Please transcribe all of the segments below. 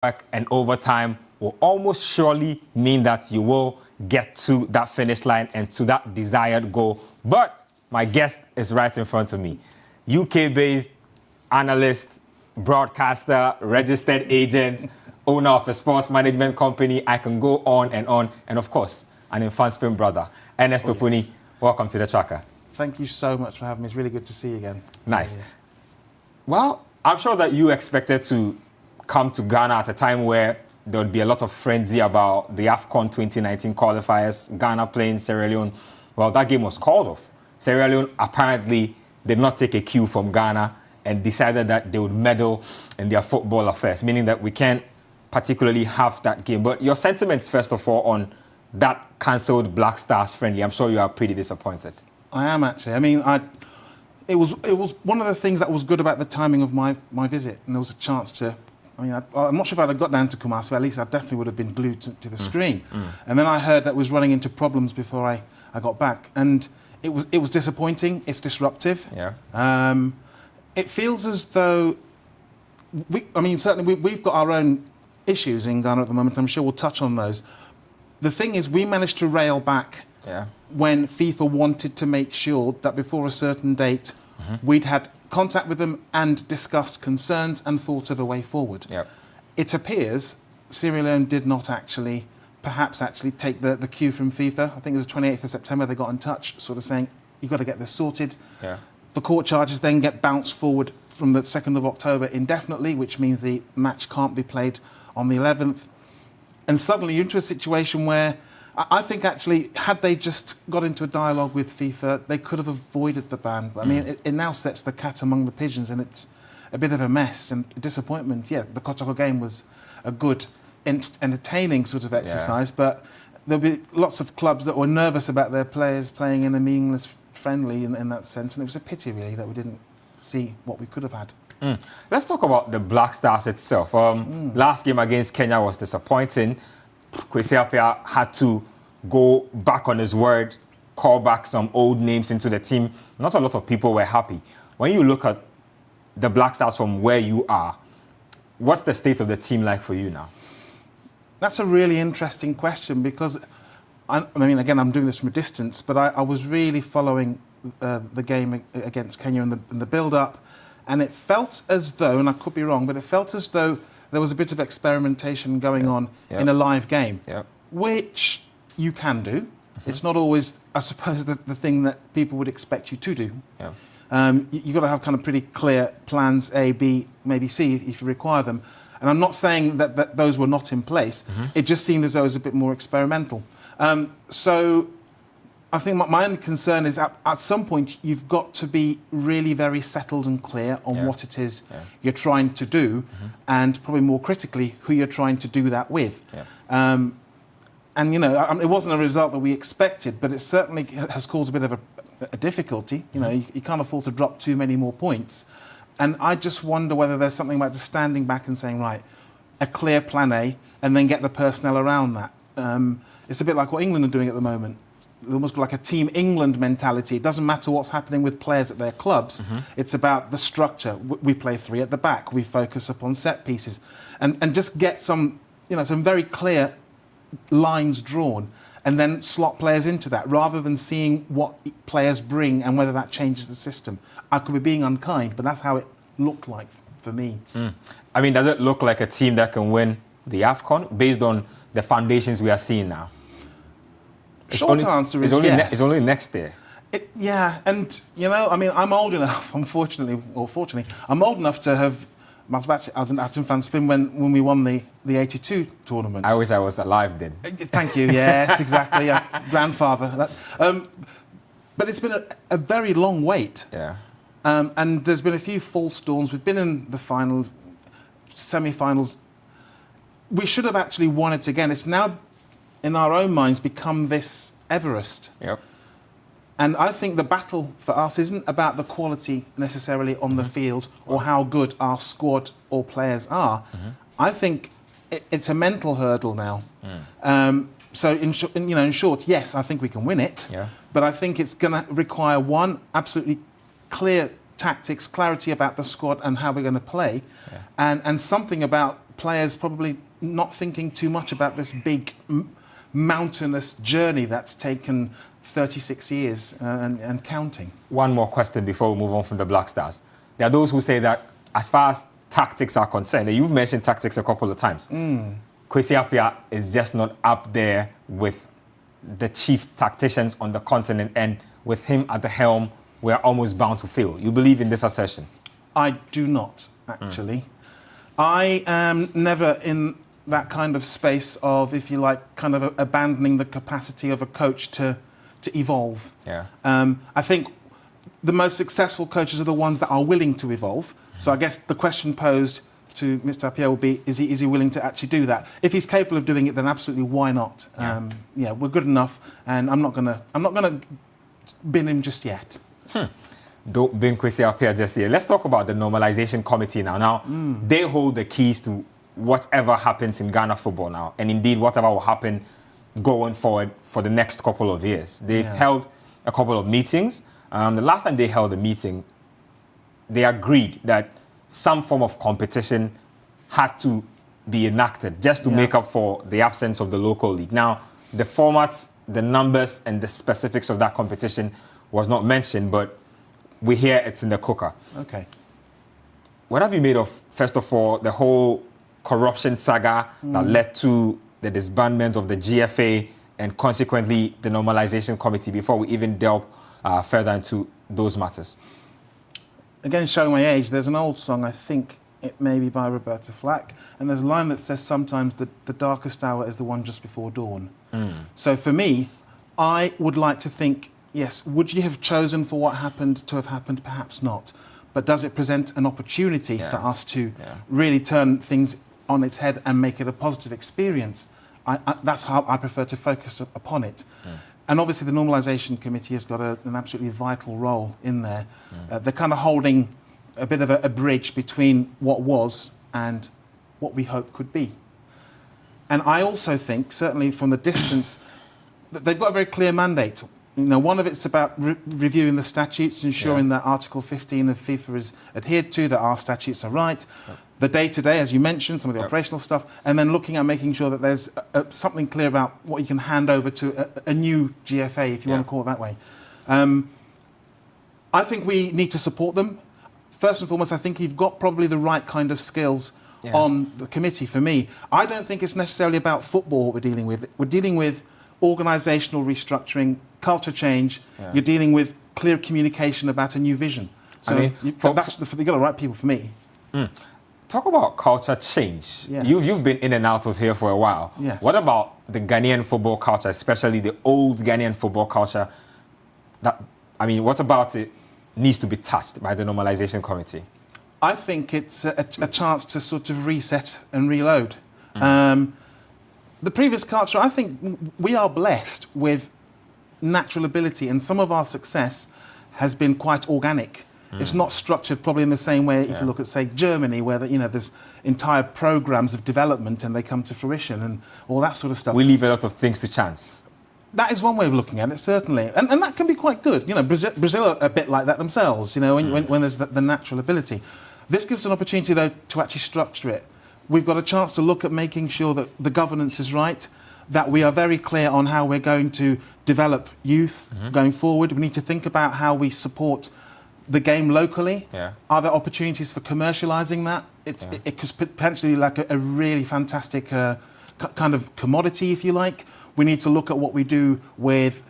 work and overtime will almost surely mean that you will get to that finish line and to that desired goal. But my guest is right in front of me. UK-based analyst, broadcaster, registered agent, owner of a sports management company. I can go on. And of course, an infant spin brother. Ernest Opuni, yes. Welcome to The Tracker. Thank you so much for having me. It's really good to see you again. Nice. Yes. Well, I'm sure that you expected to come to Ghana at a time where there would be a lot of frenzy about the AFCON 2019 qualifiers, Ghana playing Sierra Leone. Well, that game was called off. Sierra Leone apparently did not take a cue from Ghana and decided that they would meddle in their football affairs, meaning that we can't particularly have that game. But your sentiments, first of all, on that cancelled Black Stars friendly, I'm sure you are pretty disappointed. I am actually. I mean, it was one of the things that was good about the timing of my visit, and there was a chance to. I mean, I'm not sure if I'd have got down to Kumasi, but at least I definitely would have been glued to the screen. And then I heard that was running into problems before I got back, and it was disappointing. It's disruptive. Yeah. It feels as though certainly we've got our own issues in Ghana at the moment. I'm sure we'll touch on those. The thing is, we managed to rail back when FIFA wanted to make sure that before a certain date, we'd had contact with them and discussed concerns and thought of a way forward. Yep. It appears Sierra Leone did not perhaps actually take the cue from FIFA. I think it was the 28th of September they got in touch, sort of saying, you've got to get this sorted. Yeah. The court charges then get bounced forward from the 2nd of October indefinitely, which means the match can't be played on the 11th. And suddenly you're into a situation where I think actually, had they just got into a dialogue with FIFA, they could have avoided the ban. But I mean, it now sets the cat among the pigeons, and it's a bit of a mess and a disappointment. Yeah, the Kotoko game was a good, entertaining sort of exercise, but there'll be lots of clubs that were nervous about their players playing in a meaningless friendly in that sense, and it was a pity, really, that we didn't see what we could have had. Let's talk about the Black Stars itself. Last game against Kenya was disappointing. Kwesi Appiah had to go back on his word, call back some old names into the team. Not a lot of people were happy. When you look at the Black Stars from where you are, what's the state of the team like for you now? That's a really interesting question because, I mean, again, I'm doing this from a distance, but I was really following the game against Kenya in the build-up, and it felt as though, and I could be wrong, but it felt as though there was a bit of experimentation going on in a live game, which you can do. It's not always, I suppose, the thing that people would expect you to do. You've got to have kind of pretty clear plans A, B, maybe C if you require them. And I'm not saying that those were not in place. It just seemed as though it was a bit more experimental. So I think my only concern is at some point you've got to be really very settled and clear on what it is you're trying to do, and probably more critically, who you're trying to do that with. And, you know, it wasn't a result that we expected, but it certainly has caused a bit of a difficulty. You know, you can't afford to drop too many more points. And I just wonder whether there's something about just standing back and saying, right, a clear plan A, and then get the personnel around that. It's a bit like what England are doing at the moment. Almost like a Team England mentality. It doesn't matter what's happening with players at their clubs. It's about the structure. We play three at the back. We focus upon set pieces, and just get some very clear lines drawn, and then slot players into that, rather than seeing what players bring and whether that changes the system. I could be being unkind, but that's how it looked like for me. I mean, does it look like a team that can win the AFCON based on the foundations we are seeing now? Short answer is yes. It's only next year. And, you know, I mean, I'm old enough, unfortunately, or fortunately, I'm old enough to have... I was an fan spin when we won the 82 tournament. I wish I was alive then. Thank you, yes, exactly, grandfather. But it's been a very long wait. And there's been a few false dawns. We've been in the final, semi-finals. We should have actually won it again. It's now, in our own minds, become this Everest. And I think the battle for us isn't about the quality necessarily on the field or how good our squad or players are. I think it's a mental hurdle now. So in short, yes, I think we can win it. But I think it's going to require one, absolutely clear tactics, clarity about the squad and how we're going to play, and something about players probably not thinking too much about this big mountainous journey that's taken 36 years and counting. One more question before we move on from the Black Stars. There are those who say that as far as tactics are concerned, and you've mentioned tactics a couple of times, Kwesi Appiah is just not up there with the chief tacticians on the continent, and with him at the helm, we're almost bound to fail. You believe in this assertion? I do not, actually. I am never in that kind of space of, if you like, kind of abandoning the capacity of a coach to evolve. Yeah. I think the most successful coaches are the ones that are willing to evolve. So I guess the question posed to Mr. Appiah will be, is he willing to actually do that? If he's capable of doing it, then absolutely, why not? Yeah, we're good enough, and I'm not gonna bin him just yet. Don't bin Kwesi Appiah just yet. Let's talk about the Normalisation Committee now. Now, they hold the keys to whatever happens in Ghana football now, and indeed whatever will happen going forward for the next couple of years. They've held a couple of meetings. The last time they held a meeting, they agreed that some form of competition had to be enacted just to make up for the absence of the local league. Now, the formats, the numbers, and the specifics of that competition was not mentioned, but we hear it's in the cooker. Okay. What have you made of, first of all, the whole corruption saga that led to the disbandment of the GFA and consequently the Normalisation Committee, before we even delve further into those matters? Again, showing my age, there's an old song, I think it may be by Roberta Flack, and there's a line that says sometimes the darkest hour is the one just before dawn. So for me, I would like to think, yes, would you have chosen for what happened to have happened? Perhaps not. But does it present an opportunity for us to really turn things on its head and make it a positive experience? That's how I prefer to focus upon it. And obviously the Normalisation Committee has got an absolutely vital role in there. They're kind of holding a bit of a bridge between what was and what we hope could be. And I also think, certainly from the distance, that they've got a very clear mandate. You know, one of it's about reviewing the statutes, ensuring that Article 15 of FIFA is adhered to, that our statutes are right. The day-to-day, as you mentioned, some of the operational stuff, and then looking at making sure that there's something clear about what you can hand over to a new GFA, if you want to call it that way. I think we need to support them. First and foremost, I think you've got probably the right kind of skills on the committee. For me, I don't think it's necessarily about football what we're dealing with. We're dealing with organisational restructuring, culture change. You're dealing with clear communication about a new vision. So I mean, you've got the right people for me. Talk about culture change. Yes. You've been in and out of here for a while. Yes. What about the Ghanaian football culture, especially the old Ghanaian football culture? What about it needs to be touched by the Normalisation Committee? I think it's a chance to sort of reset and reload. The previous culture, I think we are blessed with natural ability, and some of our success has been quite organic. It's not structured probably in the same way if you look at, say, Germany, where there's entire programs of development and they come to fruition and all that sort of stuff. We leave a lot of things to chance. That is one way of looking at it, certainly. And that can be quite good. You know, Brazil are a bit like that themselves, you know, when there's the natural ability. This gives us an opportunity, though, to actually structure it. We've got a chance to look at making sure that the governance is right, that we are very clear on how we're going to develop youth going forward. We need to think about how we support the game locally. Are there opportunities for commercialising that? It could potentially like a really fantastic kind of commodity, if you like. We need to look at what we do with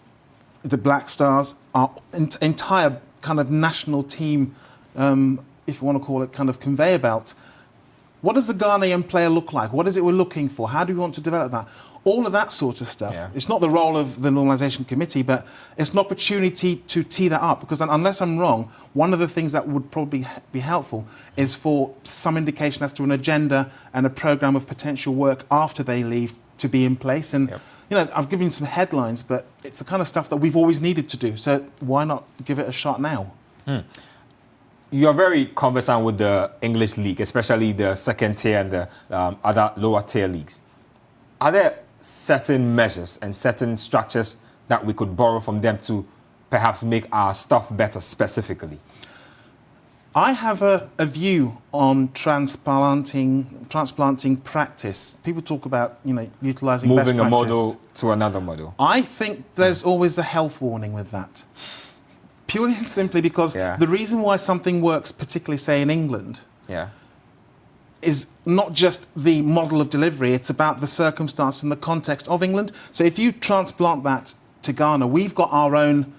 the Black Stars, our entire kind of national team, if you want to call it, kind of conveyor belt. What does the Ghanaian player look like? What is it we're looking for? How do we want to develop that? All of that sort of stuff. It's not the role of the Normalisation Committee, but it's an opportunity to tee that up. Because unless I'm wrong, one of the things that would probably be helpful is for some indication as to an agenda and a programme of potential work after they leave to be in place. And you know, I've given you some headlines, but it's the kind of stuff that we've always needed to do. So why not give it a shot now? You're very conversant with the English league, especially the second tier and the other lower tier leagues. Are there certain measures and certain structures that we could borrow from them to perhaps make our stuff better specifically? I have a view on transplanting practice. People talk about, utilising best Moving a practice. model to another model. I think there's always a health warning with that. Purely and simply because the reason why something works, particularly, say, in England, is not just the model of delivery, it's about the circumstance and the context of England. So if you transplant that to Ghana, we've got our own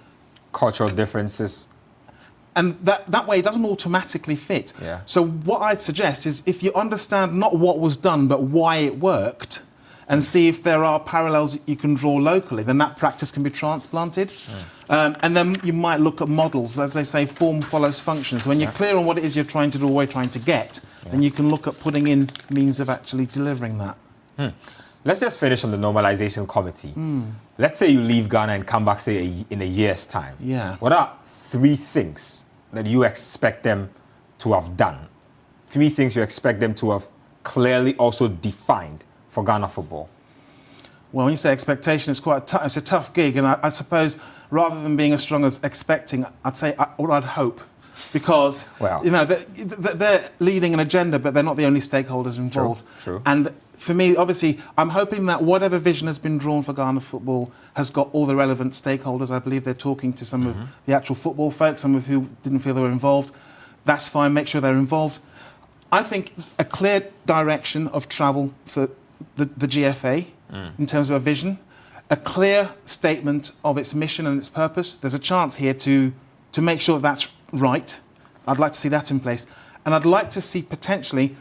cultural differences. And that way it doesn't automatically fit. So what I'd suggest is if you understand not what was done, but why it worked, and see if there are parallels you can draw locally, then that practice can be transplanted. And then you might look at models. As they say, form follows function. So when you're clear on what it is you're trying to do or what you're trying to get, then you can look at putting in means of actually delivering that. Let's just finish on the Normalisation Committee. Let's say you leave Ghana and come back, say, in a year's time. What are 3 things that you expect them to have done? 3 things you expect them to have clearly also defined for Ghana football? Well, when you say expectation, it's it's a tough gig, and I suppose rather than being as strong as expecting, I'd say what I'd hope, because they're leading an agenda, but they're not the only stakeholders involved. True. And for me, obviously, I'm hoping that whatever vision has been drawn for Ghana football has got all the relevant stakeholders. I believe they're talking to some of the actual football folks, some of who didn't feel they were involved. That's fine, make sure they're involved. I think a clear direction of travel for the GFA in terms of a vision, a clear statement of its mission and its purpose. There's a chance here to make sure that's right. I'd like to see that in place. And I'd like to see potentially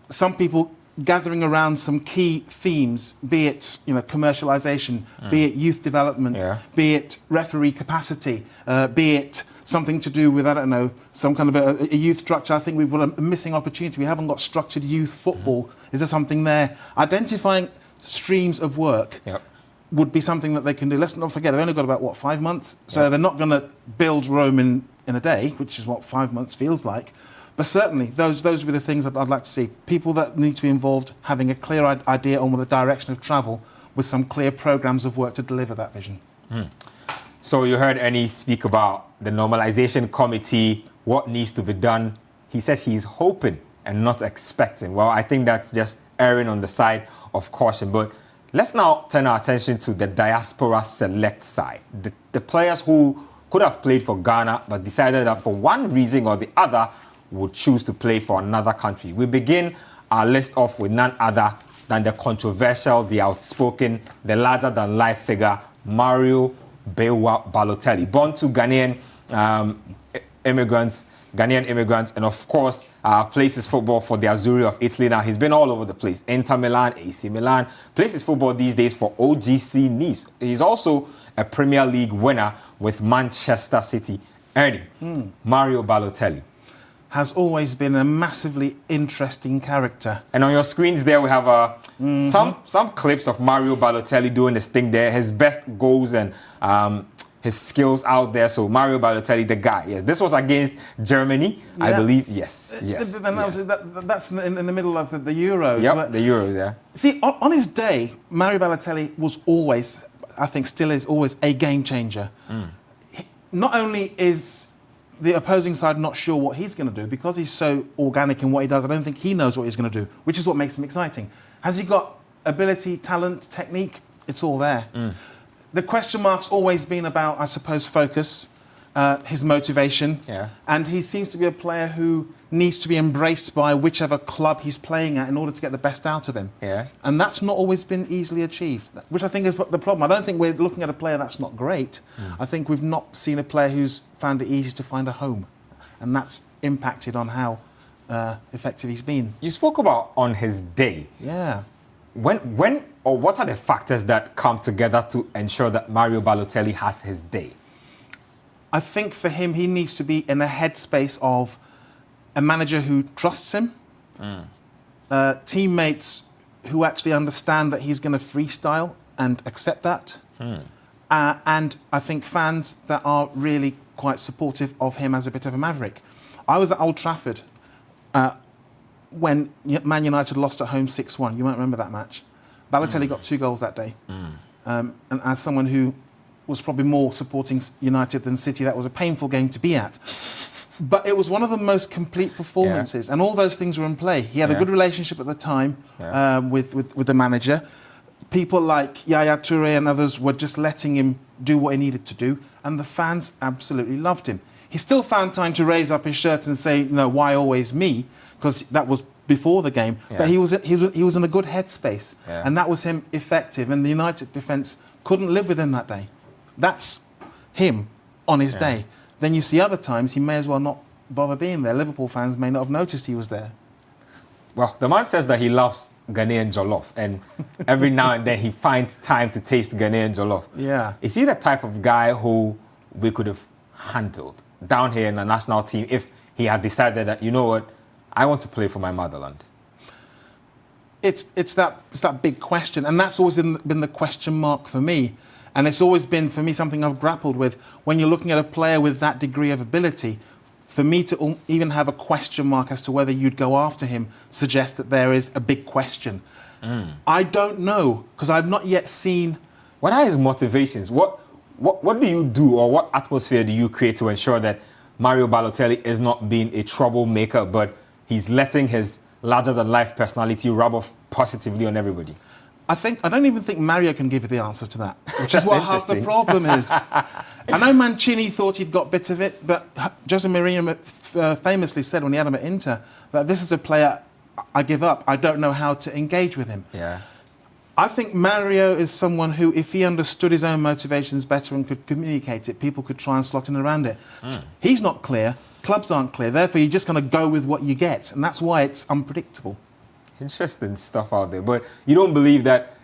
some people gathering around some key themes, be it commercialisation, be it youth development, be it referee capacity, be it something to do with, I don't know, some kind of a youth structure. I think we've got a missing opportunity. We haven't got structured youth football. Is there something there? Identifying streams of work would be something that they can do. Let's not forget, they've only got about, 5 months? So they're not going to build Rome in a day, which is what 5 months feels like. But certainly, those would be the things that I'd like to see. People that need to be involved, having a clear idea on the direction of travel with some clear programmes of work to deliver that vision. So you heard Ernie speak about the Normalisation Committee, what needs to be done. He says he's hoping and not expecting. Well, I think that's just erring on the side of caution. But let's now turn our attention to the diaspora select side. The players who could have played for Ghana but decided that for one reason or the other would choose to play for another country. We begin our list off with none other than the controversial, the outspoken, the larger-than-life figure, Mario Bewa Balotelli, born to Ghanaian immigrants, and of course, plays his football for the Azzurri of Italy. Now, he's been all over the place. Inter Milan, AC Milan, plays his football these days for OGC Nice. He's also a Premier League winner with Manchester City. Ernie, Mario Balotelli has always been a massively interesting character. And on your screens there, we have some clips of Mario Balotelli doing his thing there, his best goals and his skills out there. So Mario Balotelli, the guy. Yes, this was against Germany, I believe. Yes. That's in the middle of the Euros. Yep, the Euros, yeah. See, on his day, Mario Balotelli was always, I think still is always, a game changer. Not only is the opposing side not sure what he's going to do, because he's so organic in what he does, I don't think he knows what he's going to do, which is what makes him exciting. Has he got ability, talent, technique? It's all there. The question mark's always been about, I suppose, focus, his motivation. And he seems to be a player who needs to be embraced by whichever club he's playing at in order to get the best out of him. And that's not always been easily achieved, which I think is the problem. I don't think we're looking at a player that's not great. I think we've not seen a player who's found it easy to find a home. And that's impacted on how effective he's been. You spoke about on his day. When or what are the factors that come together to ensure that Mario Balotelli has his day? I think for him, he needs to be in a headspace of a manager who trusts him, teammates who actually understand that he's going to freestyle and accept that, and I think fans that are really quite supportive of him as a bit of a maverick. I was at Old Trafford when Man United lost at home 6-1. You might remember that match. Balotelli got 2 goals that day. And as someone who was probably more supporting United than City, that was a painful game to be at. But it was one of the most complete performances, and all those things were in play. He had a good relationship at the time with the manager. People like Yaya Toure and others were just letting him do what he needed to do, and the fans absolutely loved him. He still found time to raise up his shirt and say, "No, why always me?" Because that was before the game. But he was in a good headspace, and that was him effective. And the United defence couldn't live with him that day. That's him on his day. Then you see other times he may as well not bother being there. Liverpool fans may not have noticed he was there. Well, the man says that he loves Ghanaian jollof, and every now and then he finds time to taste Ghanaian jollof. Yeah. Is he the type of guy who we could have handled down here in the national team if he had decided that, you know what, I want to play for my motherland? It's that big question, and that's always been the question mark for me. And it's always been, for me, something I've grappled with. When you're looking at a player with that degree of ability, for me to even have a question mark as to whether you'd go after him suggests that there is a big question. I don't know, because I've not yet seen... What are his motivations? What do you do, or what atmosphere do you create to ensure that Mario Balotelli is not being a troublemaker, but he's letting his larger-than-life personality rub off positively on everybody? I don't even think Mario can give you the answer to that, which is what half the problem is. I know Mancini thought he'd got bits of it, but Jose Mourinho famously said when he had him at Inter that this is a player I give up. I don't know how to engage with him. Yeah. I think Mario is someone who, if he understood his own motivations better and could communicate it, people could try and slot in around it. He's not clear. Clubs aren't clear. Therefore, you're just going to go with what you get, and that's why it's unpredictable. Interesting stuff out there. But you don't believe that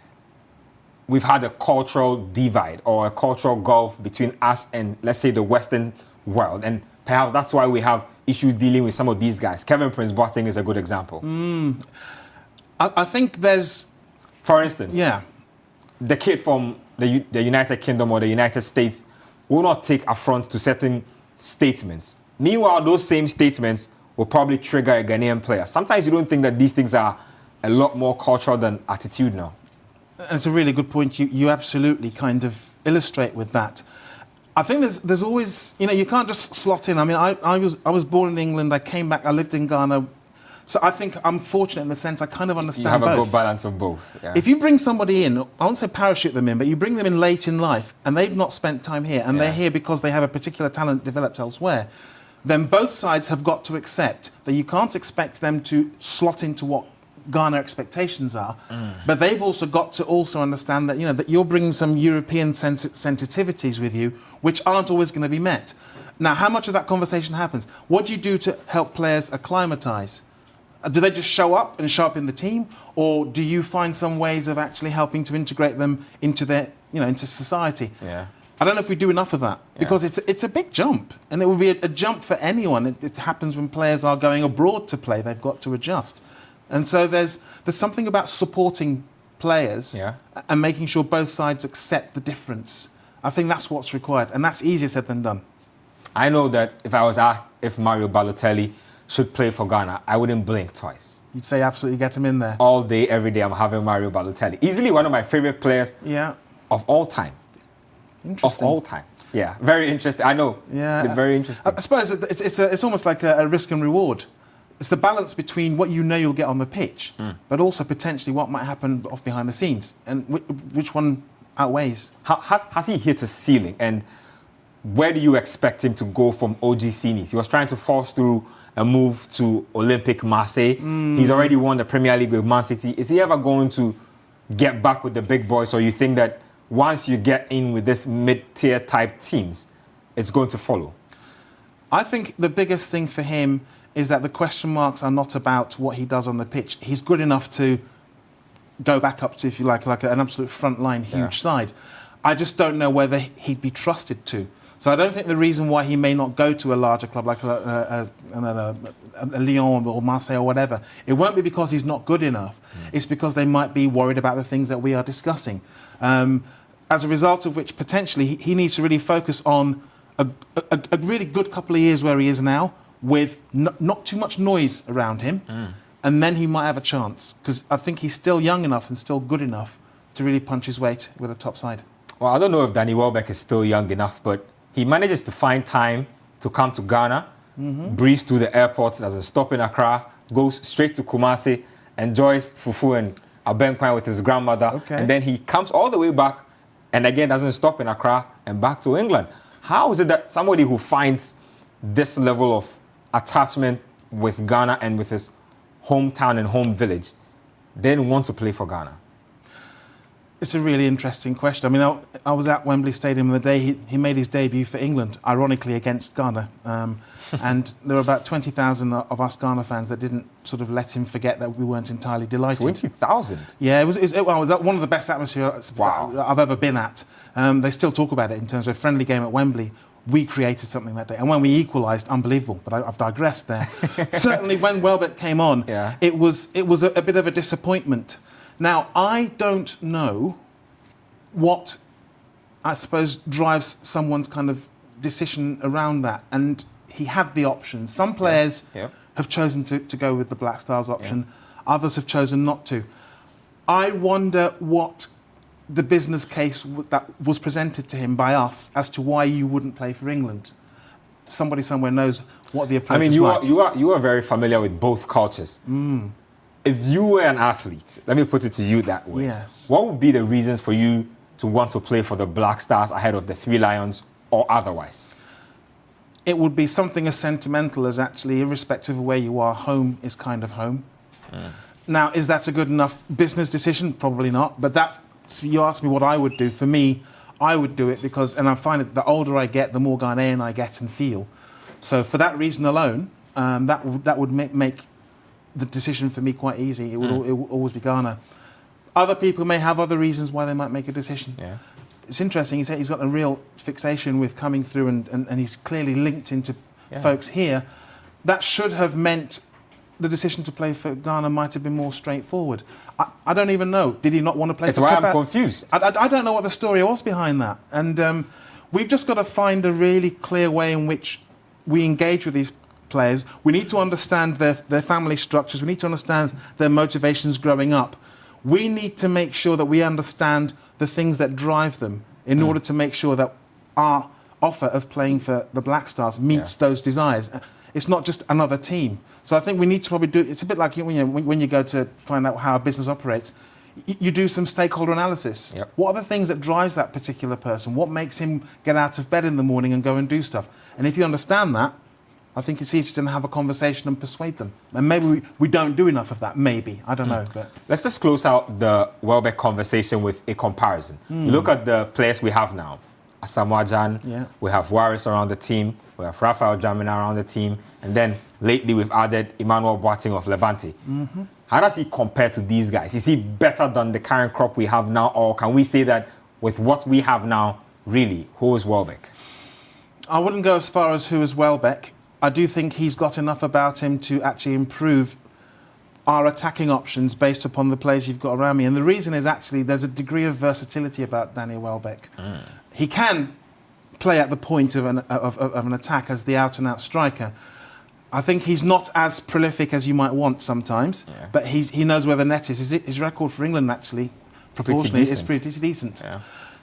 we've had a cultural divide or a cultural gulf between us and, let's say, the Western world, and perhaps that's why we have issues dealing with some of these guys. Kevin Prince Boateng is a good example. I think there's... For instance, the kid from the United Kingdom or the United States will not take affront to certain statements. Meanwhile, those same statements will probably trigger a Ghanaian player. Sometimes you don't think that these things are a lot more cultural than attitude now. It's a really good point. You absolutely kind of illustrate with that. I think there's always, you can't just slot in. I mean, I was born in England. I came back. I lived in Ghana. So I think I'm fortunate in the sense I kind of understand both. You have a good balance of both. Yeah. If you bring somebody in, I won't say parachute them in, but you bring them in late in life and they've not spent time here and they're here because they have a particular talent developed elsewhere, then both sides have got to accept that you can't expect them to slot into what Ghana expectations are, but they've also got to also understand that, that you're bringing some European sensitivities with you, which aren't always going to be met. Now, how much of that conversation happens? What do you do to help players acclimatise? Do they just show up and show up in the team, or do you find some ways of actually helping to integrate them into their, into society? Yeah. I don't know if we do enough of that because it's a big jump, and it would be a jump for anyone. It happens when players are going abroad to play; they've got to adjust, and so there's something about supporting players and making sure both sides accept the difference. I think that's what's required, and that's easier said than done. I know that if I was asked if Mario Balotelli should play for Ghana, I wouldn't blink twice. You'd say absolutely get him in there. All day, every day, I'm having Mario Balotelli. Easily one of my favorite players of all time. Interesting. Of all time. Yeah, very interesting. I know. Yeah. It's very interesting. I suppose it's almost like a risk and reward. It's the balance between what you know you'll get on the pitch, but also potentially what might happen off behind the scenes, and which one outweighs. Has he hit a ceiling? And where do you expect him to go from OG Nice? He was trying to force through a move to Olympique Marseille. He's already won the Premier League with Man City. Is he ever going to get back with the big boys, or you think that once you get in with this mid-tier type teams, it's going to follow? I think the biggest thing for him is that the question marks are not about what he does on the pitch. He's good enough to go back up to, if you like an absolute frontline huge side. I just don't know whether he'd be trusted to. So I don't think the reason why he may not go to a larger club like a Lyon or Marseille or whatever, it won't be because he's not good enough. It's because they might be worried about the things that we are discussing. As a result of which, potentially, he needs to really focus on a really good couple of years where he is now, with not too much noise around him, and then he might have a chance. Because I think he's still young enough and still good enough to really punch his weight with a top side. Well, I don't know if Danny Welbeck is still young enough, but he manages to find time to come to Ghana. breezes through the airport, doesn't stop in Accra, goes straight to Kumasi, enjoys fufu and abenkwan with his grandmother, and then he comes all the way back and again doesn't stop in Accra and back to England. How is it that somebody who finds this level of attachment with Ghana and with his hometown and home village then want to play for Ghana? It's a really interesting question. I mean, I was at Wembley Stadium the day he made his debut for England, ironically against Ghana. And there were about 20,000 of us Ghana fans that didn't sort of let him forget that we weren't entirely delighted. 20,000? Yeah, it was one of the best atmospheres I've ever been at. They still talk about it in terms of a friendly game at Wembley. We created something that day. And when we equalised, unbelievable. But I've digressed there. Certainly when Welbeck came on, it was a bit of a disappointment. Now, I don't know what, I suppose, drives someone's kind of decision around that. And he had the option. Some players have chosen to go with the Black Stars option. Others have chosen not to. I wonder what the business case that was presented to him by us as to why you wouldn't play for England. Somebody somewhere knows what the approach is like. You are very familiar with both cultures. If you were an athlete, let me put it to you that way. Yes. What would be the reasons for you to want to play for the Black Stars ahead of the Three Lions or otherwise? It would be something as sentimental as actually, irrespective of where you are, home is kind of home. Now, is that a good enough business decision? Probably not. But you asked me what I would do. For me, I would do it because, and I find that the older I get, the more Ghanaian I get and feel. So for that reason alone, that would make the decision for me quite easy. It would always be Ghana. Other people may have other reasons why they might make a decision. It's interesting. He's got a real fixation with coming through, and he's clearly linked into folks here. That should have meant the decision to play for Ghana might have been more straightforward. I don't even know. Did he not want to play for Ghana? That's why I'm confused. I don't know what the story was behind that. And we've just got to find a really clear way in which we engage with these players. We need to understand their family structures. We need to understand their motivations growing up. We need to make sure that we understand the things that drive them in order to make sure that our offer of playing for the Black Stars meets those desires. It's not just another team. So I think we need to probably do, it's a bit like when you go to find out how a business operates, you do some stakeholder analysis. What are the things that drives that particular person? What makes him get out of bed in the morning and go and do stuff? And if you understand that, I think it's easy to have a conversation and persuade them. And maybe we don't do enough of that, maybe. I don't know. But let's just close out the Welbeck conversation with a comparison. You look at the players we have now. Asamoah Gyan, we have Waris around the team, we have Rafael Jamina around the team, and then lately we've added Emmanuel Boateng of Levante. How does he compare to these guys? Is he better than the current crop we have now, or can we say that with what we have now, really, who is Welbeck? I wouldn't go as far as who is Welbeck. I do think he's got enough about him to actually improve our attacking options based upon the players you've got around me. And the reason is actually there's a degree of versatility about Daniel Welbeck. He can play at the point of an attack as the out-and-out striker. I think he's not as prolific as you might want sometimes, but he knows where the net is. His record for England, actually, proportionally, is pretty decent.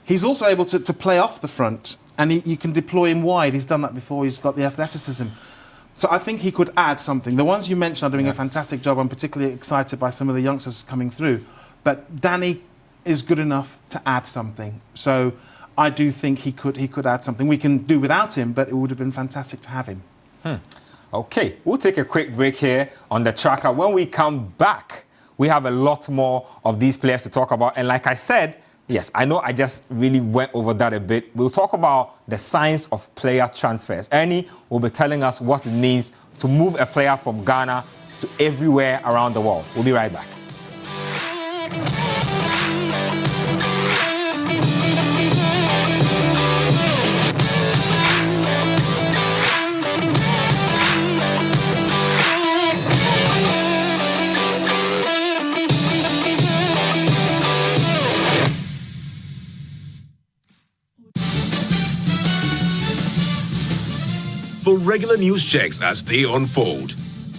He's also able to play off the front, and you can deploy him wide. He's done that before. He's got the athleticism. So I think he could add something. The ones you mentioned are doing a fantastic job. I'm particularly excited by some of the youngsters coming through. But Danny is good enough to add something. So I do think he could add something. We can do without him, but it would have been fantastic to have him. Okay, we'll take a quick break here on the tracker. When we come back, we have a lot more of these players to talk about. And like I said, yes, I know I just really went over that a bit. We'll talk about the science of player transfers. Ernie will be telling us what it means to move a player from Ghana to everywhere around the world. We'll be right back. For regular news checks as they unfold.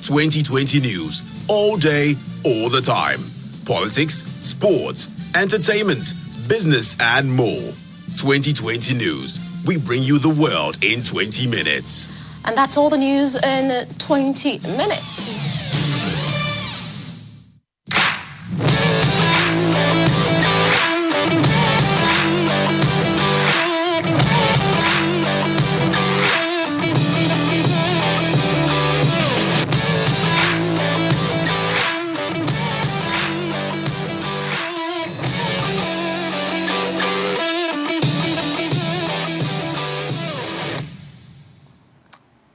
2020 news, all day, all the time. Politics, sports, entertainment, business, and more. 2020 news. We bring you the world in 20 minutes. And that's all the news in 20 minutes.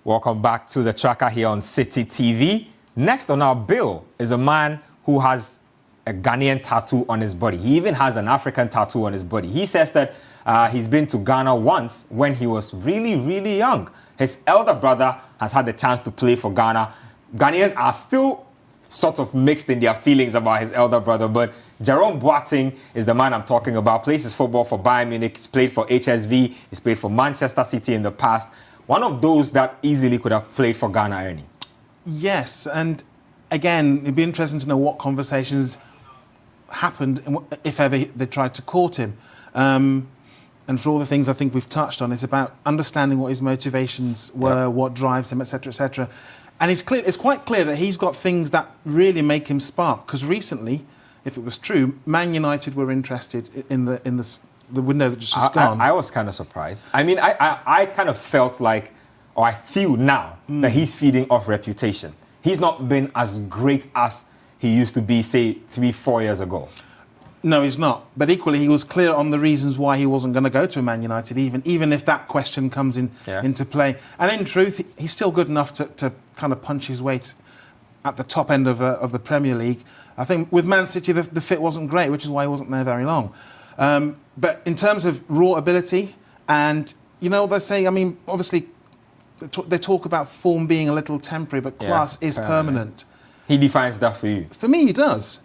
Welcome back to The Tracker here on Citi TV. Next on our bill is a man who has a Ghanaian tattoo on his body. He even has an African tattoo on his body. He says that he's been to Ghana once when he was really, really young. His elder brother has had the chance to play for Ghana. Ghanaians are still sort of mixed in their feelings about his elder brother, but Jerome Boateng is the man I'm talking about. Plays his football for Bayern Munich. He's played for HSV. He's played for Manchester City in the past. One of those that easily could have played for Ghana, Ernie. Yes, and again, it'd be interesting to know what conversations happened, if ever they tried to court him. And for all the things I think we've touched on, it's about understanding what his motivations were, what drives him, etc., etc. And it's quite clear that he's got things that really make him spark. Because recently, if it was true, Man United were interested in the window that just gone. I was kind of surprised. I mean, I kind of felt like, or I feel now, that he's feeding off reputation. He's not been as great as he used to be, say, 3-4 years ago. No, he's not. But equally, he was clear on the reasons why he wasn't going to go to Man United, even if that question comes into play. And in truth, he's still good enough to kind of punch his weight at the top end of the Premier League. I think with Man City, the fit wasn't great, which is why he wasn't there very long. But in terms of raw ability, and you know, they say, I mean, obviously, they talk about form being a little temporary, but class is permanent. He defines that for you. For me, he does.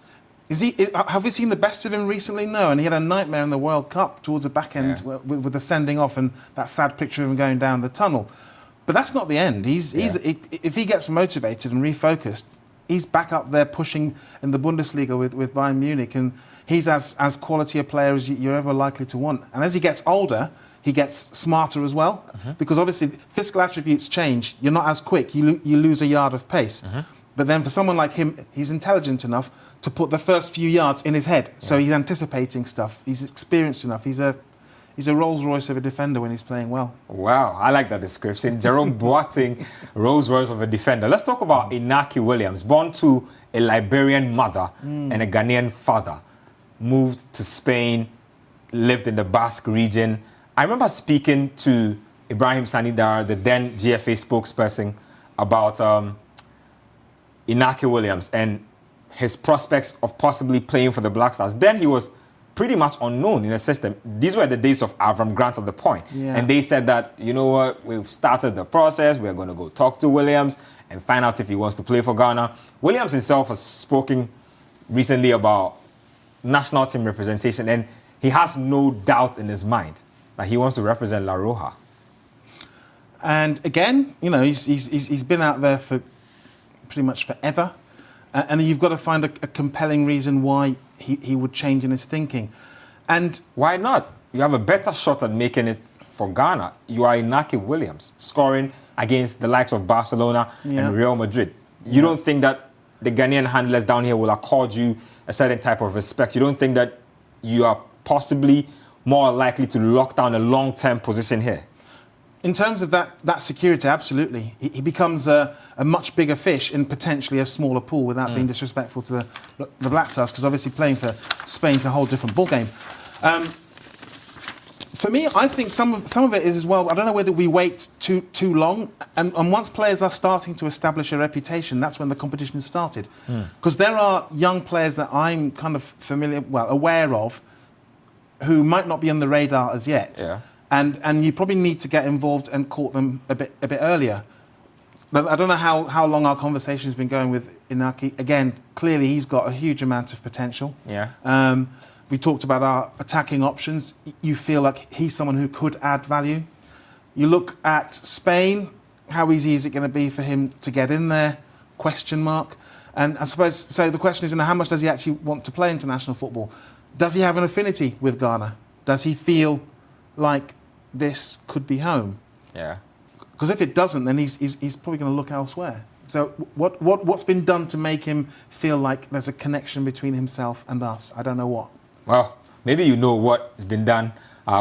Have we seen the best of him recently? No, and he had a nightmare in the World Cup towards the back end with the sending off and that sad picture of him going down the tunnel. But that's not the end. If he gets motivated and refocused, he's back up there pushing in the Bundesliga with Bayern Munich, and he's as quality a player as you're ever likely to want. And as he gets older, he gets smarter as well, because obviously physical attributes change. You're not as quick. You lose a yard of pace. But then for someone like him, he's intelligent enough to put the first few yards in his head. So he's anticipating stuff. He's experienced enough. He's a Rolls Royce of a defender when he's playing well. Wow, I like that description. Jerome Boateng, Rolls Royce of a defender. Let's talk about Inaki Williams, born to a Liberian mother and a Ghanaian father. Moved to Spain, lived in the Basque region. I remember speaking to Ibrahim Sanidar, the then GFA spokesperson, about Inaki Williams and his prospects of possibly playing for the Black Stars. Then he was pretty much unknown in the system. These were the days of Avram Grant at the point. And they said that, you know what, we've started the process, we're going to go talk to Williams and find out if he wants to play for Ghana. Williams himself has spoken recently about national team representation, and he has no doubt in his mind that he wants to represent La Roja. And again, you know, he's been out there for pretty much forever. And you've got to find a compelling reason why he would change in his thinking. And why not? You have a better shot at making it for Ghana. You are Inaki Williams, scoring against the likes of Barcelona and Real Madrid. You don't think that the Ghanaian handlers down here will accord you a certain type of respect? You don't think that you are possibly more likely to lock down a long-term position here? In terms of that security, absolutely. He becomes a much bigger fish in potentially a smaller pool, without being disrespectful to the Black Stars, because obviously playing for Spain's a whole different ballgame. For me, I think some of it is as well, I don't know whether we wait too long, and once players are starting to establish a reputation, that's when the competition started. Because there are young players that I'm kind of aware of, who might not be on the radar as yet. And you probably need to get involved and court them a bit earlier. But I don't know how long our conversation's been going with Inaki. Again, clearly he's got a huge amount of potential. We talked about our attacking options. You feel like he's someone who could add value. You look at Spain, how easy is it going to be for him to get in there? Question mark. And I suppose, so the question is, how much does he actually want to play international football? Does he have an affinity with Ghana? Does he feel like this could be home? Because if it doesn't, then he's probably going to look elsewhere. So what's been done to make him feel like there's a connection between himself and us? I don't know what. Well, maybe you know what's been done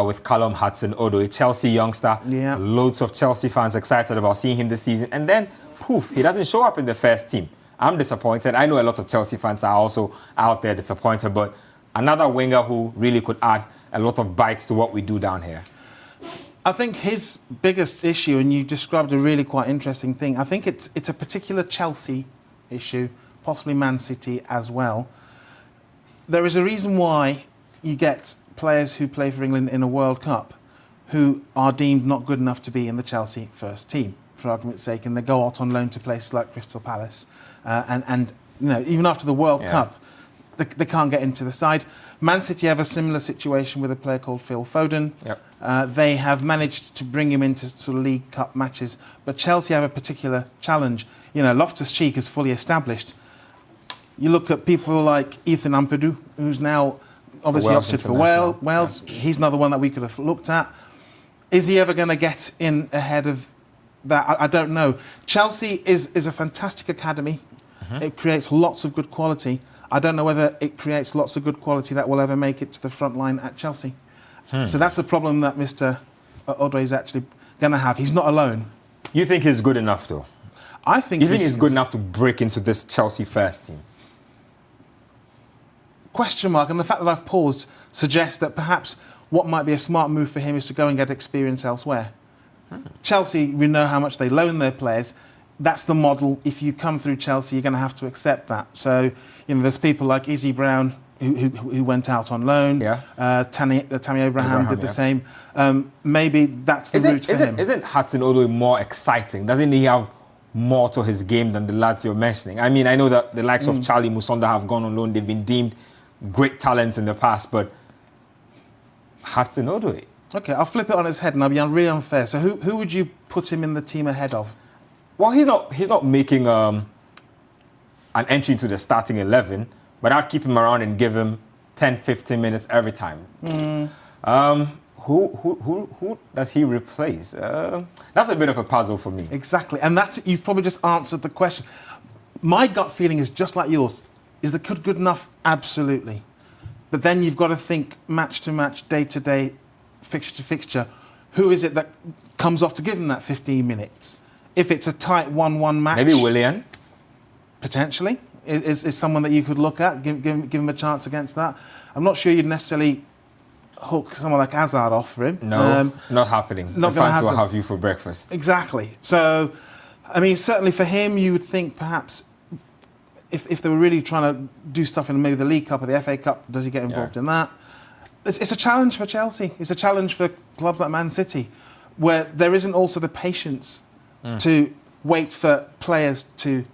with Callum Hudson-Odoi, a Chelsea youngster. Yeah. Loads of Chelsea fans excited about seeing him this season. And then, poof, he doesn't show up in the first team. I'm disappointed. I know a lot of Chelsea fans are also out there disappointed, but another winger who really could add a lot of bites to what we do down here. I think his biggest issue, and you described a really quite interesting thing, I think it's a particular Chelsea issue, possibly Man City as well. There is a reason why you get players who play for England in a World Cup who are deemed not good enough to be in the Chelsea first team, for argument's sake, and they go out on loan to places like Crystal Palace. And you know, even after the World Cup, they can't get into the side. Man City have a similar situation with a player called Phil Foden. Yep. They have managed to bring him into sort of League Cup matches, but Chelsea have a particular challenge. You know, Loftus-Cheek is fully established. You look at people like Ethan Ampadu, who's now obviously opted for Wales. Yeah. He's another one that we could have looked at. Is he ever going to get in ahead of that? I don't know. Chelsea is a fantastic academy. Mm-hmm. It creates lots of good quality. I don't know whether it creates lots of good quality that will ever make it to the front line at Chelsea. So that's the problem that Mr. Odoi is actually going to have. He's not alone. You think he's good enough, though? I think. You think he's good enough to break into this Chelsea first team? Question mark. And the fact that I've paused suggests that perhaps what might be a smart move for him is to go and get experience elsewhere. Chelsea, we know how much they loan their players. That's the model. If you come through Chelsea, you're going to have to accept that. So, you know, there's people like Izzy Brown who went out on loan. Yeah. Tammy Abraham did the same. Maybe that's the route for him. Isn't Hudson-Odoi more exciting? Doesn't he have more to his game than the lads you're mentioning? I mean, I know that the likes of Charlie Musonda have gone on loan. They've been deemed great talents in the past, but Hudson-Odoi. Okay, I'll flip it on its head and I'll be really unfair. So who would you put him in the team ahead of? Well, he's not making an entry into the starting 11, but I'd keep him around and give him 10, 15 minutes every time. Who does he replace? That's a bit of a puzzle for me. Exactly, and you've probably just answered the question. My gut feeling is just like yours. Is the kid good enough? Absolutely. But then you've got to think match to match, day to day, fixture to fixture. Who is it that comes off to give him that 15 minutes? If it's a tight 1-1 match... Maybe Willian? Potentially. Is someone that you could look at, give him a chance against that. I'm not sure you'd necessarily hook someone like Hazard off for him. No, not happening. Not the fans will have you for breakfast. Exactly. So, I mean, certainly for him, you would think perhaps if they were really trying to do stuff in maybe the League Cup or the FA Cup, does he get involved in that? It's a challenge for Chelsea. It's a challenge for clubs like Man City, where there isn't also the patience to wait for players to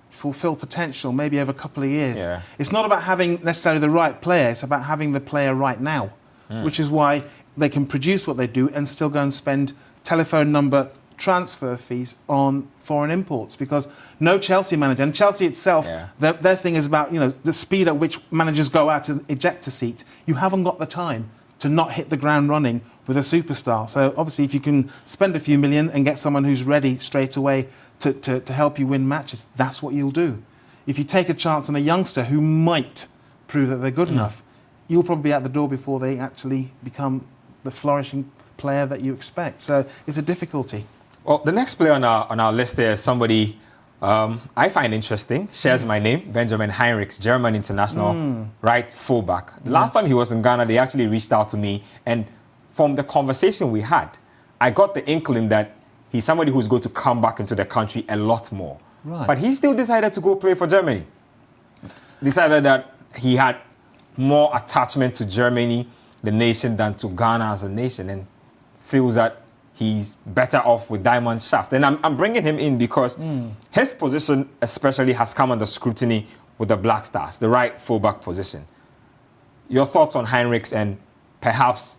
fulfill potential, maybe over a couple of years. Yeah. It's not about having necessarily the right player, it's about having the player right now, which is why they can produce what they do and still go and spend telephone number transfer fees on foreign imports, because no Chelsea manager, and Chelsea itself, their thing is about, you know, the speed at which managers go out to ejector seat. You haven't got the time to not hit the ground running with a superstar. So obviously if you can spend a few million and get someone who's ready straight away to help you win matches, that's what you'll do. If you take a chance on a youngster who might prove that they're good enough, you'll probably be out the door before they actually become the flourishing player that you expect. So it's a difficulty. Well, the next player on our list here is somebody I find interesting, shares my name, Benjamin Heinrichs, German international right fullback. The last time he was in Ghana, they actually reached out to me, and from the conversation we had, I got the inkling that he's somebody who's going to come back into the country a lot more. Right. But he still decided to go play for Germany. Decided that he had more attachment to Germany, the nation, than to Ghana as a nation, and feels that he's better off with Diamond Shaft. And I'm bringing him in because his position especially has come under scrutiny with the Black Stars, the right fullback position. Your thoughts on Heinrichs and perhaps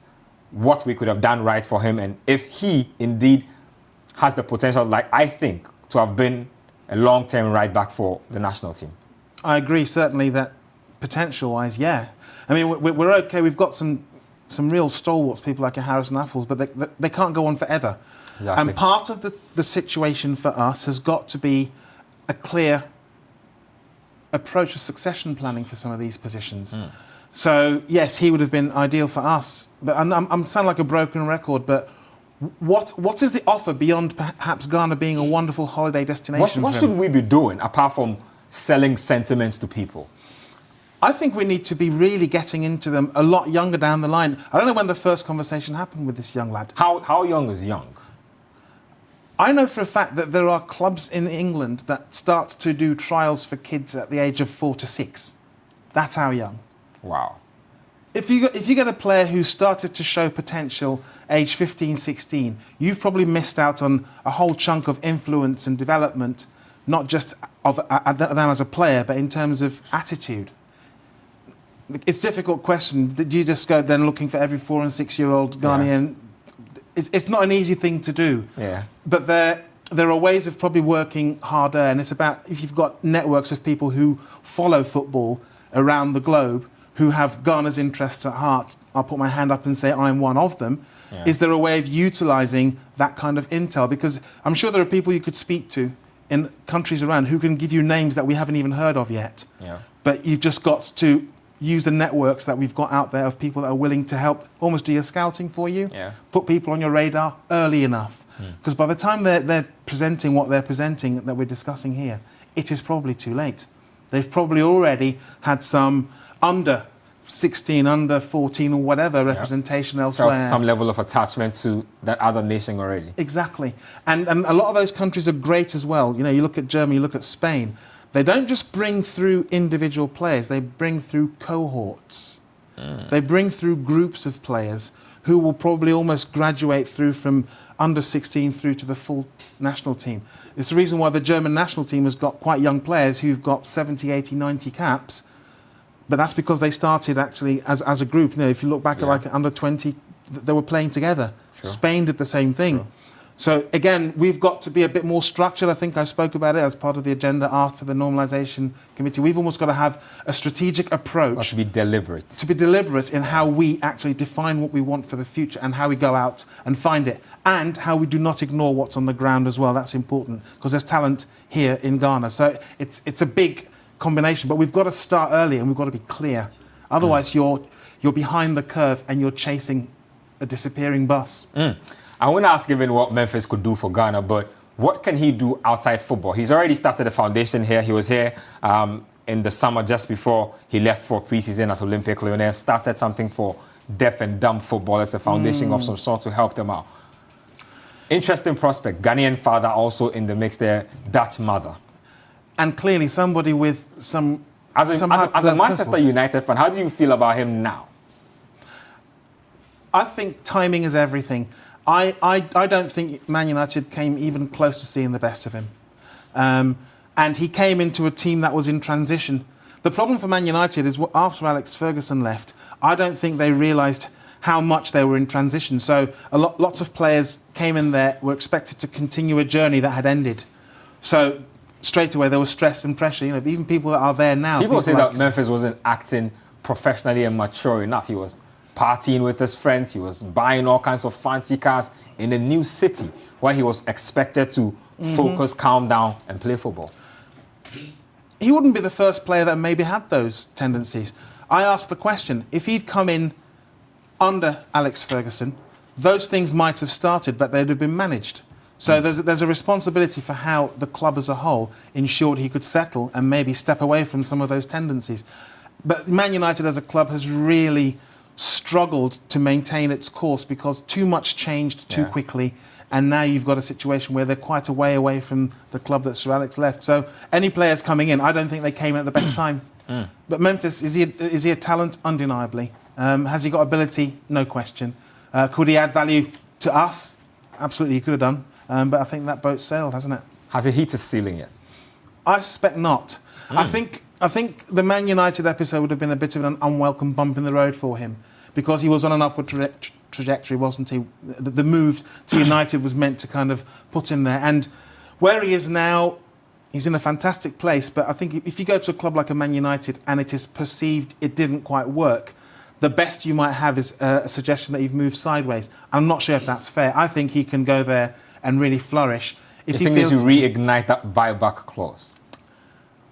what we could have done right for him, and if he indeed has the potential, like I think, to have been a long-term right back for the national team? I agree, certainly that potential-wise, yeah. I mean, we're okay. We've got some some real stalwarts, people like a Harrison Affles, but they can't go on forever. Exactly. And part of the situation for us has got to be a clear approach to succession planning for some of these positions. So, yes, he would have been ideal for us. But I'm sound like a broken record, but what is the offer beyond perhaps Ghana being a wonderful holiday destination? What should we be doing apart from selling sentiments to people? I think we need to be really getting into them a lot younger down the line. I don't know when the first conversation happened with this young lad. How young is young? I know for a fact that there are clubs in England that start to do trials for kids at the age of 4 to 6. That's how young. Wow. If you get a player who started to show potential age 15, 16, you've probably missed out on a whole chunk of influence and development, not just of them as a player, but in terms of attitude. It's a difficult question. Did you just go then looking for every 4 and 6-year-old Ghanaian? Yeah. It's not an easy thing to do. Yeah. But there are ways of probably working harder, and it's about if you've got networks of people who follow football around the globe, who have Ghana's interests at heart. I'll put my hand up and say I'm one of them. Yeah. Is there a way of utilising that kind of intel? Because I'm sure there are people you could speak to in countries around who can give you names that we haven't even heard of yet. Yeah. But you've just got to use the networks that we've got out there of people that are willing to help almost do your scouting for you, put people on your radar early enough. Because by the time they're presenting what they're presenting that we're discussing here, it is probably too late. They've probably already had some under 16, under 14 or whatever representation elsewhere. Felt some level of attachment to that other nation already. Exactly. And a lot of those countries are great as well. You know, you look at Germany, you look at Spain. They don't just bring through individual players, they bring through cohorts. They bring through groups of players who will probably almost graduate through from under 16 through to the full national team. It's the reason why the German national team has got quite young players who've got 70, 80, 90 caps, but that's because they started actually as a group. You know, if you look back at like under 20, they were playing together. Sure. Spain did the same thing. Sure. So again, we've got to be a bit more structured. I think I spoke about it as part of the agenda after the Normalisation Committee. We've almost got to have a strategic approach. To be deliberate. To be deliberate in how we actually define what we want for the future and how we go out and find it. And how we do not ignore what's on the ground as well. That's important because there's talent here in Ghana. So it's a big combination. But we've got to start early and we've got to be clear. Otherwise, you're behind the curve and you're chasing a disappearing bus. I want to ask Kevin what Memphis could do for Ghana, but what can he do outside football? He's already started a foundation here. He was here in the summer just before he left for pre-season at Olympic Lyonnais, started something for deaf and dumb footballers, a foundation of some sort to help them out. Interesting prospect. Ghanaian father also in the mix there, Dutch mother. And clearly somebody with some... As a Manchester United fan, how do you feel about him now? I think timing is everything. I don't think Man United came even close to seeing the best of him. And he came into a team that was in transition. The problem for Man United is after Alex Ferguson left, I don't think they realised how much they were in transition. So lots of players came in there, were expected to continue a journey that had ended. So straight away there was stress and pressure. You know, even people that are there now. People say that Memphis wasn't acting professionally and mature enough. He was partying with his friends. He was buying all kinds of fancy cars in a new city where he was expected to focus, calm down, and play football. He wouldn't be the first player that maybe had those tendencies. I asked the question, if he'd come in under Alex Ferguson, those things might have started, but they'd have been managed. So there's a responsibility for how the club as a whole ensured he could settle and maybe step away from some of those tendencies. But Man United as a club has really struggled to maintain its course because too much changed too quickly, and now you've got a situation where they're quite a way away from the club that Sir Alex left. So any players coming in, I don't think they came in at the best time. But Memphis, is he a talent? Undeniably. Has he got ability? No question. Could he add value to us? Absolutely, he could have done. But I think that boat sailed, hasn't it? Has it hit his ceiling yet? I suspect not. I think the Man United episode would have been a bit of an unwelcome bump in the road for him because he was on an upward trajectory, wasn't he? The move to United was meant to kind of put him there. And where he is now, he's in a fantastic place. But I think if you go to a club like a Man United and it is perceived it didn't quite work, the best you might have is a suggestion that you've moved sideways. I'm not sure if that's fair. I think he can go there and really flourish. If you think they should reignite that buyback clause?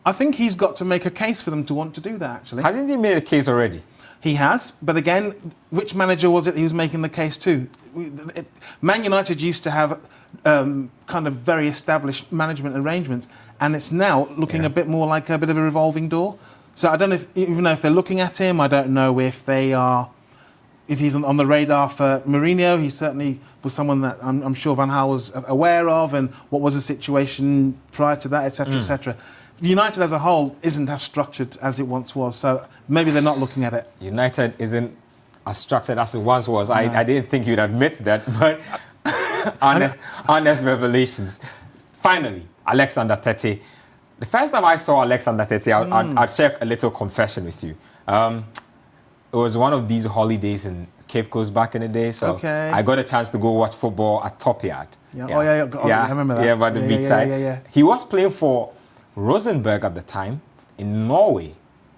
I think he's got to make a case for them to want to do that, actually. Hasn't he made a case already? He has, but again, which manager was it he was making the case to? Man United used to have kind of very established management arrangements, and it's now looking a bit more like a bit of a revolving door. So I don't know even know if they're looking at him. I don't know if he's on the radar for Mourinho. He certainly was someone that I'm sure Van Gaal was aware of, and what was the situation prior to that, etc., etc. United as a whole isn't as structured as it once was, so maybe they're not looking at it. United isn't as structured as it once was. No. I didn't think you'd admit that, but honest revelations. Finally, Alexander Tete. The first time I saw Alexander Tete, I'd share a little confession with you. It was one of these holidays in Cape Coast back in the day, so I got a chance to go watch football at Top Yard. Yeah. Oh, yeah, I remember that. Yeah, by the beachside. Yeah. He was playing for Rosenborg at the time in Norway,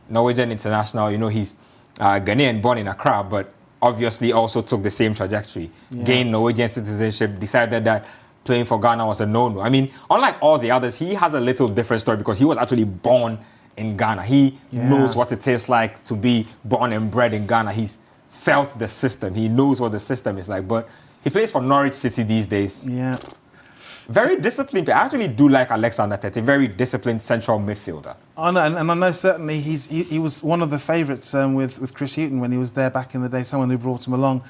Norwegian international. You know, he's Ghanaian, born in Accra, but obviously also took the same trajectory. Gained Norwegian citizenship, decided that playing for Ghana was a no-no. I mean, unlike all the others, he has a little different story because he was actually born in Ghana. He knows what it is like to be born and bred in Ghana. He's felt the system. He knows what the system is like. But he plays for Norwich City these days. Yeah. Very disciplined. I actually do like Alexander Tete, very disciplined central midfielder. I know, and I know certainly he was one of the favourites with Chris Hughton when he was there back in the day, someone who brought him along.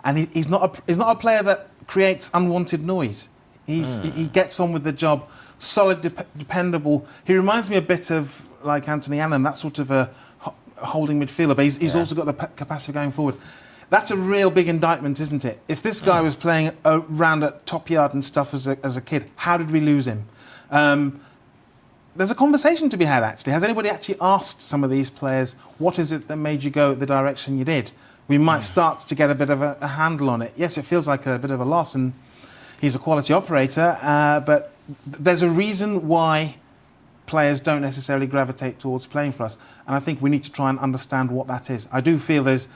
And he's not a player that creates unwanted noise. He gets on with the job, solid, dependable. He reminds me a bit of like Anthony Allen, that sort of a holding midfielder, but he's also got the capacity going forward. That's a real big indictment, isn't it? If this guy was playing around at Top Yard and stuff as a kid, how did we lose him? There's a conversation to be had, actually. Has anybody actually asked some of these players, what is it that made you go the direction you did? We might start to get a bit of a handle on it. Yes, it feels like a bit of a loss, and he's a quality operator, but there's a reason why players don't necessarily gravitate towards playing for us. And I think we need to try and understand what that is. I do feel there's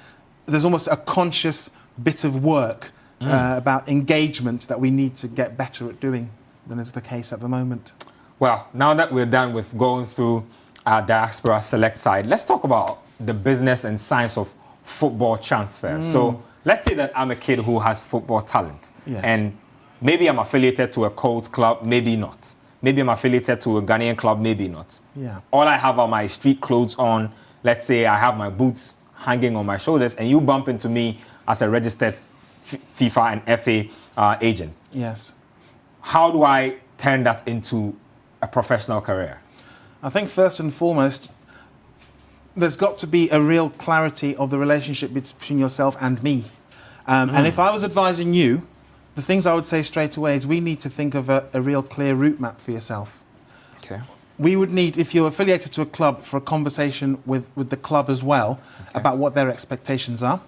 almost a conscious bit of work about engagement that we need to get better at doing than is the case at the moment. Well, now that we're done with going through our Diaspora Select side, let's talk about the business and science of football transfer. So let's say that I'm a kid who has football talent. Yes. And maybe I'm affiliated to a cold club, maybe not. Maybe I'm affiliated to a Ghanaian club, maybe not. Yeah. All I have are my street clothes on. Let's say I have my boots hanging on my shoulders, and you bump into me as a registered FIFA and FA agent. Yes. How do I turn that into a professional career? I think first and foremost, there's got to be a real clarity of the relationship between yourself and me. And if I was advising you, the things I would say straight away is we need to think of a real clear route map for yourself. Okay. We would need, if you're affiliated to a club, for a conversation with the club as well about what their expectations are.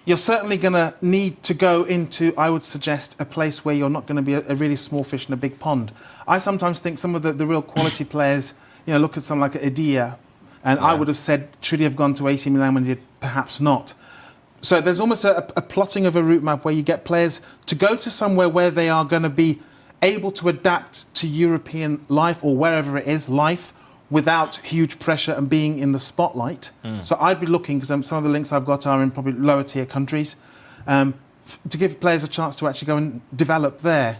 You're certainly going to need to go into, I would suggest, a place where you're not going to be a really small fish in a big pond. I sometimes think some of the real quality players, look at someone like Edia, and I would have said, should he have gone to AC Milan when he did? Perhaps not. So there's almost a plotting of a route map where you get players to go to somewhere where they are going to be able to adapt to European life or wherever it is, life, without huge pressure and being in the spotlight. So I'd be looking, because some of the links I've got are in probably lower tier countries, to give players a chance to actually go and develop there.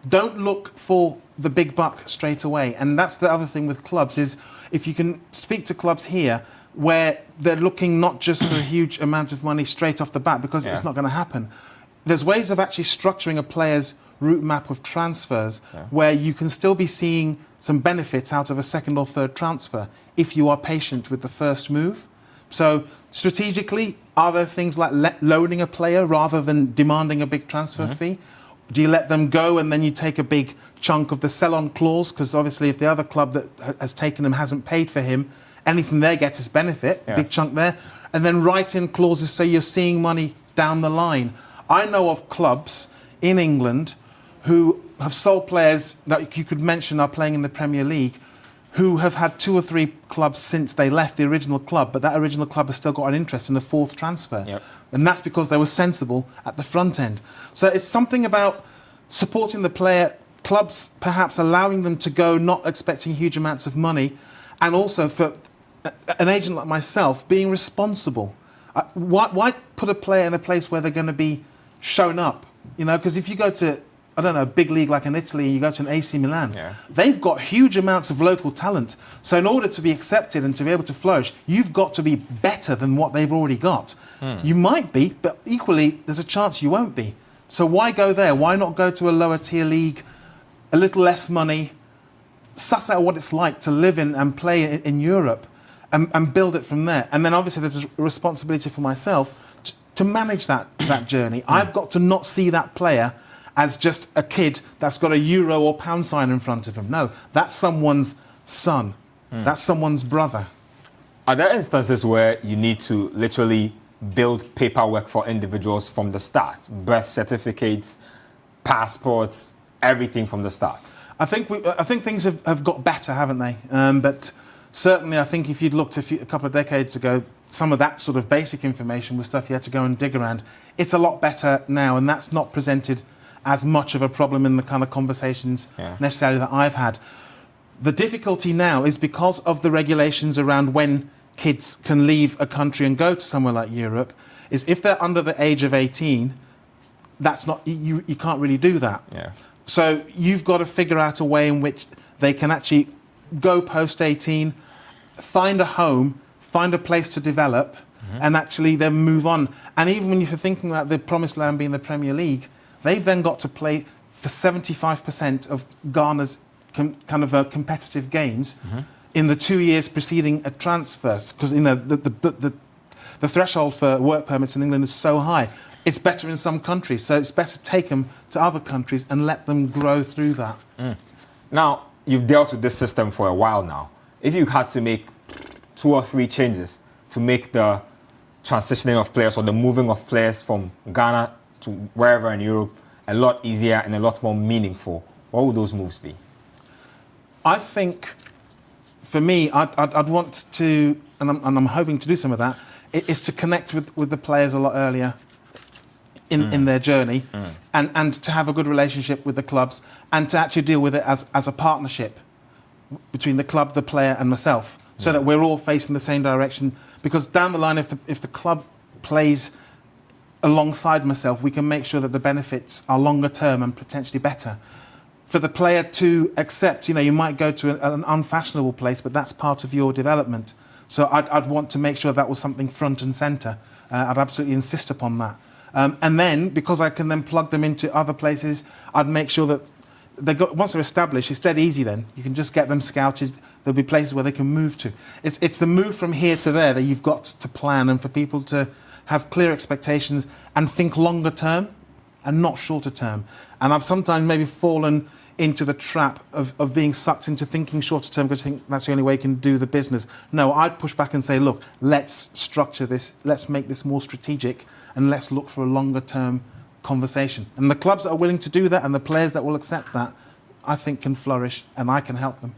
Don't look for the big buck straight away. And that's the other thing with clubs is if you can speak to clubs here where they're looking not just for a huge amount of money straight off the bat, because it's not going to happen. There's ways of actually structuring a player's route map of transfers where you can still be seeing some benefits out of a second or third transfer if you are patient with the first move. So strategically, are there things like loaning a player rather than demanding a big transfer fee? Do you let them go and then you take a big chunk of the sell-on clause? Because obviously if the other club that has taken him hasn't paid for him, anything they get is benefit, big chunk there. And then write-in clauses so you're seeing money down the line. I know of clubs in England who have sold players that you could mention are playing in the Premier League who have had 2 or 3 clubs since they left the original club, but that original club has still got an interest in a 4th transfer. Yep. And that's because they were sensible at the front end. So it's something about supporting the player, clubs perhaps allowing them to go not expecting huge amounts of money, and also for an agent like myself being responsible. Why put a player in a place where they're going to be shown up? You know, because if you go to, I don't know, a big league like in Italy, you go to an AC Milan, they've got huge amounts of local talent. So in order to be accepted and to be able to flourish, you've got to be better than what they've already got. You might be, but equally, there's a chance you won't be. So why go there? Why not go to a lower tier league, a little less money, suss out what it's like to live in and play in Europe, and build it from there? And then obviously there's a responsibility for myself to manage that journey. I've got to not see that player as just a kid that's got a euro or pound sign in front of him. No, that's someone's son. That's someone's brother. Are there instances where you need to literally build paperwork for individuals from the start? Birth certificates, passports, everything from the start? I think things have got better, haven't they? But certainly I think if you'd looked a couple of decades ago, some of that sort of basic information was stuff you had to go and dig around. It's a lot better now, and that's not presented as much of a problem in the kind of conversations necessarily that I've had. The difficulty now is because of the regulations around when kids can leave a country and go to somewhere like Europe, is if they're under the age of 18, that's not, you can't really do that. So you've got to figure out a way in which they can actually go post 18, find a home, find a place to develop, and actually then move on. And even when you're thinking about the promised land being the Premier League, they've then got to play for 75% of Ghana's competitive games in the 2 years preceding a transfer, because you know the threshold for work permits in England is so high. It's better in some countries, so it's better to take them to other countries and let them grow through that. Now, you've dealt with this system for a while now. If you had to make 2 or 3 changes to make the transitioning of players or the moving of players from Ghana to wherever in Europe a lot easier and a lot more meaningful, what would those moves be? I think, for me, I'd want to, and I'm hoping to do some of that, is to connect with the players a lot earlier in their journey, and to have a good relationship with the clubs, and to actually deal with it as a partnership between the club, the player, and myself, so that we're all facing the same direction. Because down the line, if the club plays alongside myself, we can make sure that the benefits are longer term and potentially better. For the player to accept, you know, you might go to an unfashionable place, but that's part of your development. So I'd want to make sure that was something front and centre. I'd absolutely insist upon that. And then, because I can then plug them into other places, I'd make sure that once they're established, it's dead easy then. You can just get them scouted. There'll be places where they can move to. It's the move from here to there that you've got to plan, and for people to have clear expectations and think longer term and not shorter term. And I've sometimes maybe fallen into the trap of being sucked into thinking shorter term because I think that's the only way you can do the business. No, I'd push back and say, look, let's structure this, let's make this more strategic, and let's look for a longer term conversation. And the clubs that are willing to do that and the players that will accept that, I think can flourish, and I can help them.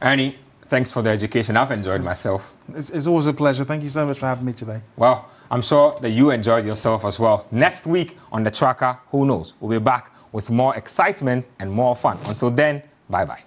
Ernie, thanks for the education. I've enjoyed myself. It's always a pleasure. Thank you so much for having me today. Well, I'm sure that you enjoyed yourself as well. Next week on The Tracker, who knows? We'll be back with more excitement and more fun. Until then, bye-bye.